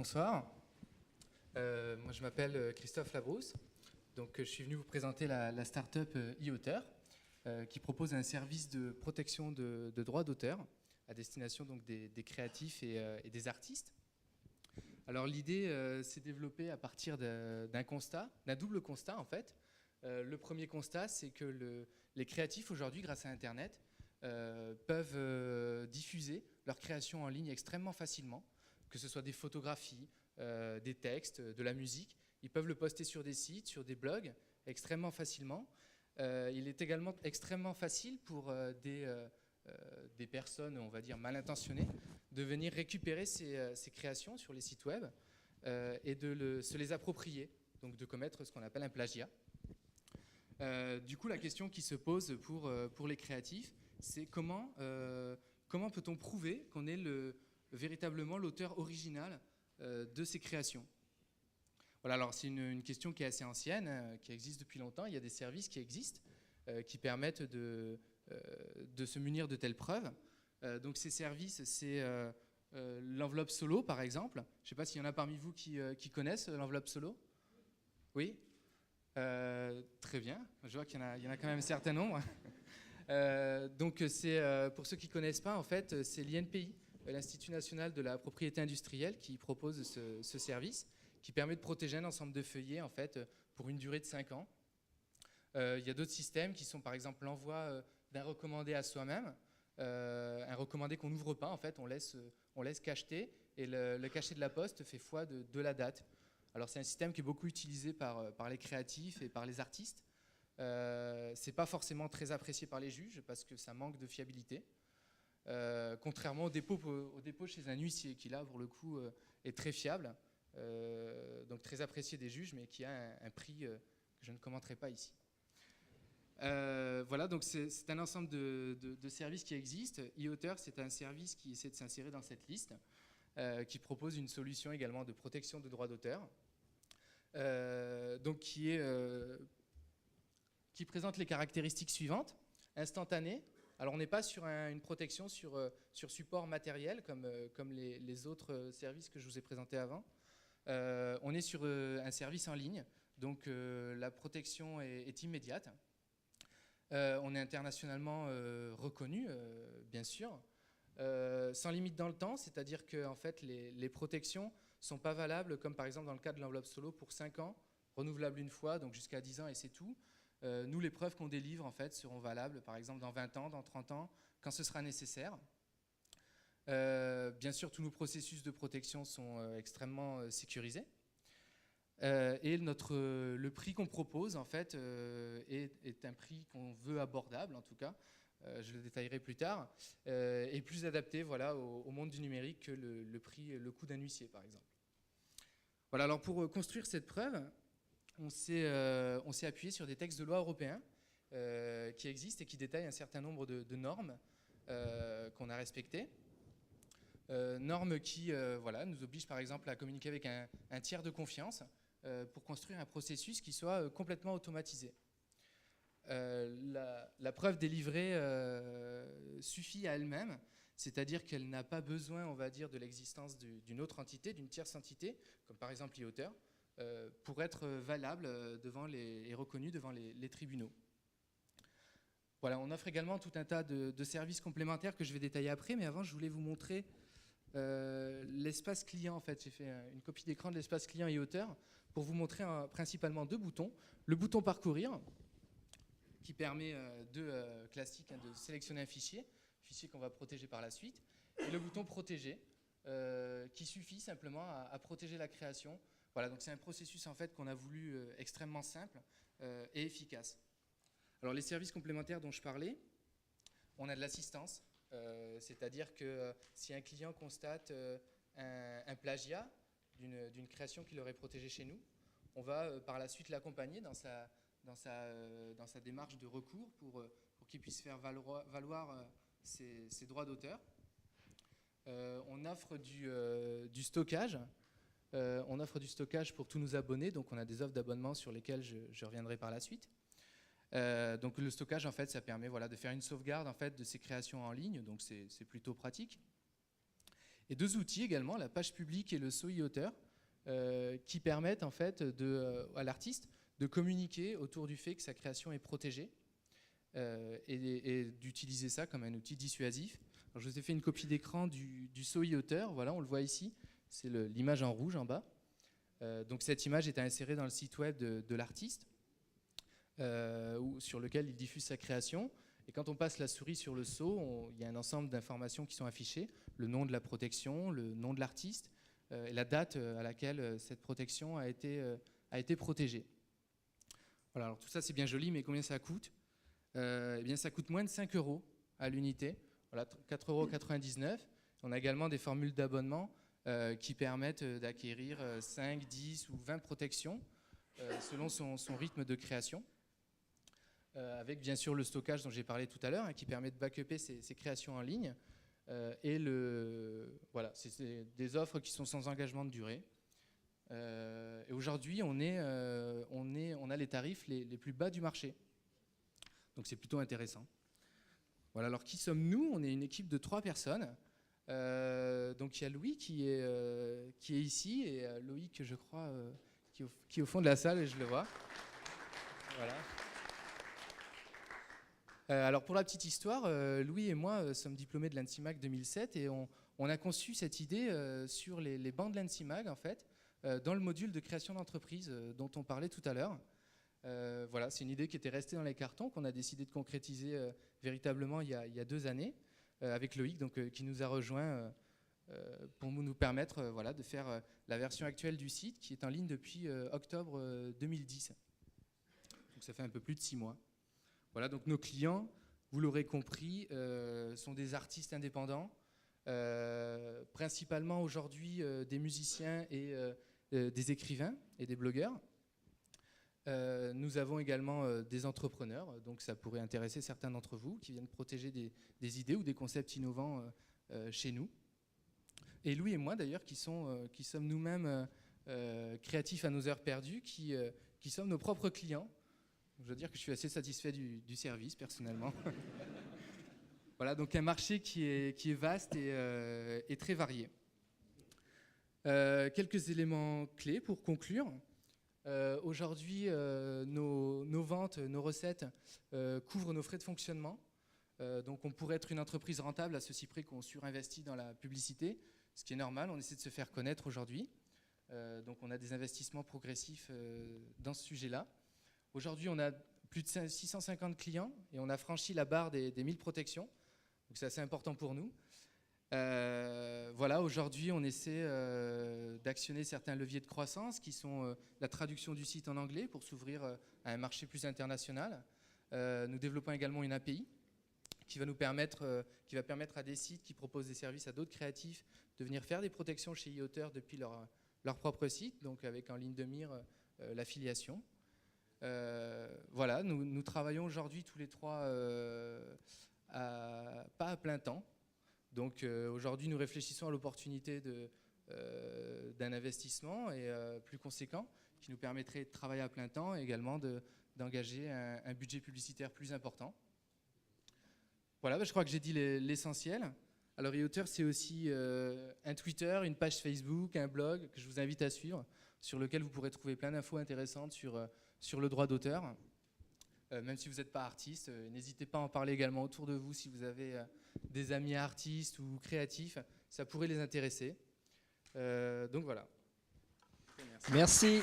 Bonsoir. Moi, je m'appelle Christophe Labrousse. Donc, je suis venu vous présenter la start-up e-Auteur, qui propose un service de protection de droits d'auteur à destination donc, des créatifs et des artistes. Alors, l'idée s'est développée à partir d'un constat, d'un double constat en fait. Le premier constat, c'est que les créatifs aujourd'hui, grâce à Internet, peuvent diffuser leurs créations en ligne extrêmement facilement, que ce soit des photographies, des textes, de la musique. Ils peuvent le poster sur des sites, sur des blogs, extrêmement facilement. Il est également extrêmement facile pour des personnes, on va dire, mal intentionnées, de venir récupérer ces créations sur les sites web et de se les approprier, donc de commettre ce qu'on appelle un plagiat. Du coup, la question qui se pose pour les créatifs, c'est comment peut-on prouver qu'on est véritablement l'auteur original de ces créations. Voilà, alors c'est une question qui est assez ancienne, qui existe depuis longtemps. Il y a des services qui existent, qui permettent de se munir de telles preuves. Donc ces services, c'est l'enveloppe Solo, par exemple. Je ne sais pas s'il y en a parmi vous qui connaissent l'enveloppe Solo. Oui. Très bien. Je vois qu'il y en a quand même un certain nombre. Donc c'est pour ceux qui ne connaissent pas, en fait, c'est l'INPI, l'Institut national de la propriété industrielle, qui propose ce service, qui permet de protéger un ensemble de feuillets en fait, pour une durée de 5 ans. Il y a d'autres systèmes qui sont par exemple l'envoi d'un recommandé à soi-même, un recommandé qu'on n'ouvre pas, en fait, on laisse cacheter, et le cachet de la poste fait foi de la date. Alors c'est un système qui est beaucoup utilisé par les créatifs et par les artistes. C'est pas forcément très apprécié par les juges parce que ça manque de fiabilité. Contrairement au dépôt chez un huissier qui là pour le coup est très fiable, donc très apprécié des juges, mais qui a un prix que je ne commenterai pas ici. Voilà, donc c'est un ensemble de services qui existent. e-Auteur, c'est un service qui essaie de s'insérer dans cette liste, qui propose une solution également de protection de droits d'auteur, donc qui présente les caractéristiques suivantes: instantané. Alors on n'est pas sur une protection sur support matériel comme les autres services que je vous ai présentés avant. On est sur un service en ligne, donc la protection est immédiate. On est internationalement reconnu, bien sûr, sans limite dans le temps, c'est-à-dire que en fait, les protections ne sont pas valables, comme par exemple dans le cas de l'enveloppe Solo, pour 5 ans, renouvelable une fois, donc jusqu'à 10 ans et c'est tout. Nous, les preuves qu'on délivre en fait, seront valables, par exemple, dans 20 ans, dans 30 ans, quand ce sera nécessaire. Bien sûr, tous nos processus de protection sont extrêmement sécurisés. Et le prix qu'on propose, en fait, est un prix qu'on veut abordable, en tout cas. Je le détaillerai plus tard. Et plus adapté, voilà, au monde du numérique que le coût d'un huissier, par exemple. Voilà, alors pour construire cette preuve, on s'est appuyé sur des textes de loi européens qui existent et qui détaillent un certain nombre de normes qu'on a respectées. Normes qui voilà, nous obligent par exemple à communiquer avec un tiers de confiance pour construire un processus qui soit complètement automatisé. La preuve délivrée suffit à elle-même, c'est-à-dire qu'elle n'a pas besoin, on va dire, de l'existence d'une autre entité, d'une tierce entité, comme par exemple e-Auteur, pour être valable et reconnue devant les tribunaux. Voilà, on offre également tout un tas de services complémentaires que je vais détailler après, mais avant je voulais vous montrer l'espace client. En fait, j'ai fait une copie d'écran de l'espace client e-Auteur pour vous montrer principalement 2 boutons. Le bouton parcourir, qui permet classique de sélectionner un fichier qu'on va protéger par la suite, et le bouton protéger, qui suffit simplement à protéger la création. Voilà, donc c'est un processus en fait qu'on a voulu extrêmement simple et efficace. Alors les services complémentaires dont je parlais, on a de l'assistance, c'est-à-dire que si un client constate un plagiat d'une création qu'il aurait protégée chez nous, on va par la suite l'accompagner dans sa démarche de recours pour qu'il puisse faire valoir ses droits d'auteur. On offre du stockage. On offre du stockage pour tous nos abonnés, donc on a des offres d'abonnement sur lesquelles je reviendrai par la suite. Donc le stockage, en fait, ça permet voilà, de faire une sauvegarde en fait, de ces créations en ligne, donc c'est plutôt pratique. Et 2 outils également, la page publique et le SOI auteur, qui permettent en fait à l'artiste de communiquer autour du fait que sa création est protégée et d'utiliser ça comme un outil dissuasif. Alors, je vous ai fait une copie d'écran du SOI auteur, voilà, on le voit ici, c'est l'image en rouge en bas. Donc cette image est insérée dans le site web de l'artiste, sur lequel il diffuse sa création. Et quand on passe la souris sur le sceau, il y a un ensemble d'informations qui sont affichées, le nom de la protection, le nom de l'artiste, et la date à laquelle cette protection a été protégée. Voilà, alors tout ça c'est bien joli, mais combien ça coûte ? Eh bien, ça coûte moins de 5 € à l'unité, voilà, 4,99 €. On a également des formules d'abonnement qui permettent d'acquérir 5, 10 ou 20 protections selon son rythme de création. Avec bien sûr le stockage dont j'ai parlé tout à l'heure, hein, qui permet de backuper ses créations en ligne. Voilà, c'est des offres qui sont sans engagement de durée. Et aujourd'hui, on a les tarifs les plus bas du marché. Donc c'est plutôt intéressant. Voilà, alors qui sommes-nous ? On est une équipe de 3 personnes. Donc il y a Louis qui est ici, et Loïc, je crois, qui est au fond de la salle, et je le vois. Voilà. Alors pour la petite histoire, Louis et moi sommes diplômés de l'ANSIMAG 2007, et on a conçu cette idée sur les bancs de l'ANSIMAG, en fait, dans le module de création d'entreprise dont on parlait tout à l'heure. Voilà, c'est une idée qui était restée dans les cartons, qu'on a décidé de concrétiser véritablement il y a 2 années, avec Loïc, qui nous a rejoints pour nous permettre voilà, de faire la version actuelle du site, qui est en ligne depuis octobre 2010. Donc ça fait un peu plus de 6 mois. Voilà, donc nos clients, vous l'aurez compris, sont des artistes indépendants, principalement aujourd'hui des musiciens et des écrivains et des blogueurs. Nous avons également des entrepreneurs, donc ça pourrait intéresser certains d'entre vous, qui viennent protéger des idées ou des concepts innovants chez nous. Et Louis et moi d'ailleurs, qui sommes nous-mêmes créatifs à nos heures perdues, qui sommes nos propres clients. Je dois dire que je suis assez satisfait du service, personnellement. Voilà, donc un marché qui est vaste et très varié. Quelques éléments clés pour conclure. Aujourd'hui, nos ventes, nos recettes couvrent nos frais de fonctionnement. Donc on pourrait être une entreprise rentable à ceci près qu'on surinvestit dans la publicité, ce qui est normal, on essaie de se faire connaître aujourd'hui. Donc on a des investissements progressifs dans ce sujet-là. Aujourd'hui, on a plus de 650 clients et on a franchi la barre des 1000 protections. Donc c'est assez important pour nous. Voilà, aujourd'hui, on essaie d'actionner certains leviers de croissance qui sont la traduction du site en anglais pour s'ouvrir à un marché plus international. Nous développons également une API qui va permettre à des sites qui proposent des services à d'autres créatifs de venir faire des protections chez eAuteur depuis leur propre site, donc avec en ligne de mire l'affiliation. Voilà, nous travaillons aujourd'hui tous les 3 pas à plein temps. Donc aujourd'hui, nous réfléchissons à l'opportunité d'un investissement et plus conséquent qui nous permettrait de travailler à plein temps et également d'engager un budget publicitaire plus important. Voilà, je crois que j'ai dit l'essentiel. Alors eAuteur, c'est aussi un Twitter, une page Facebook, un blog que je vous invite à suivre, sur lequel vous pourrez trouver plein d'infos intéressantes sur le droit d'auteur. Même si vous n'êtes pas artiste, n'hésitez pas à en parler également autour de vous si vous avez des amis artistes ou créatifs, ça pourrait les intéresser. Donc voilà. Merci.